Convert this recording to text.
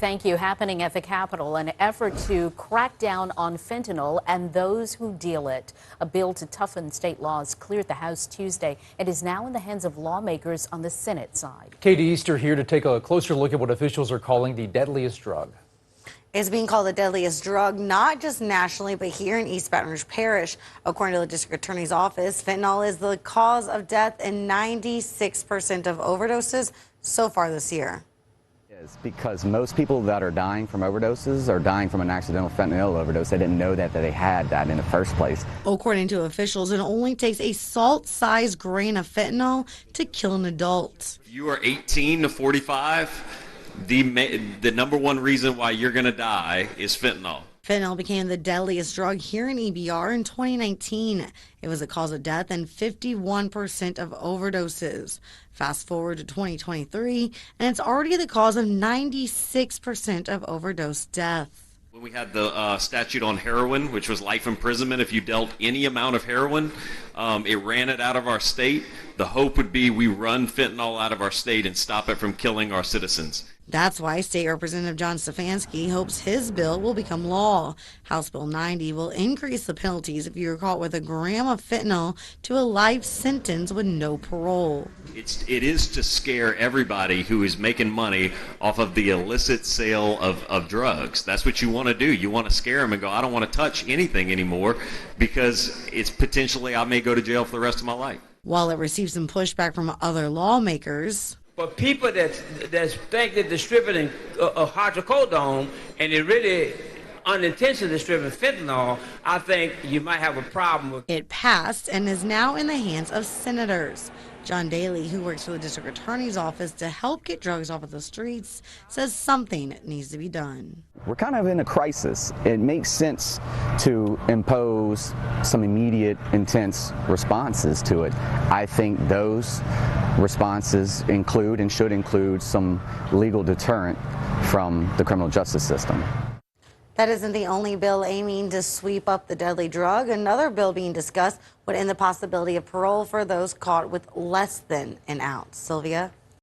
thank you. Happening at the Capitol, an effort to crack down on fentanyl and those who deal it. A bill to toughen state laws cleared the House Tuesday and is now in the hands of lawmakers on the Senate side. Katie Easter here to take a closer look at what officials are calling the deadliest drug. It's being called the deadliest drug, not just nationally, but here in East Baton Rouge Parish. According to the district attorney's office, fentanyl is the cause of death in 96% of overdoses so far this year. Because most people that are dying from overdoses are dying from an accidental fentanyl overdose. They didn't know that they had that in the first place. According to officials, it only takes a salt-sized grain of fentanyl to kill an adult. If you are 18 to 45, the number one reason why you're going to die is fentanyl. Fentanyl became the deadliest drug here in EBR in 2019. It was the cause of death in 51% of overdoses. Fast forward to 2023, and it's already the cause of 96% of overdose death. When we had the statute on heroin, which was life imprisonment if you dealt any amount of heroin, it ran it out of our state. The hope would be we run fentanyl out of our state and stop it from killing our citizens. That's why State Representative John Stefanski hopes his bill will become law. House Bill 90 will increase the penalties if you're caught with a gram of fentanyl to a life sentence with no parole. It is to scare everybody who is making money off of the illicit sale of drugs. That's what you want to do. You want to scare them and go, I don't want to touch anything anymore because it's potentially I may go to jail for the rest of my life. While it received some pushback from other lawmakers, but people that think they're distributing hydrocodone and they're really unintentionally distributing fentanyl, I think you might have a problem with it. Passed and is now in the hands of senators. John Daly, who works for the district attorney's office to help get drugs off of the streets, says something needs to be done. We're kind of in a crisis. It makes sense to impose some immediate, intense responses to it. I think those responses include and should include some legal deterrent from the criminal justice system. That isn't the only bill aiming to sweep up the deadly drug. Another bill being discussed would end the possibility of parole for those caught with less than an ounce. Sylvia?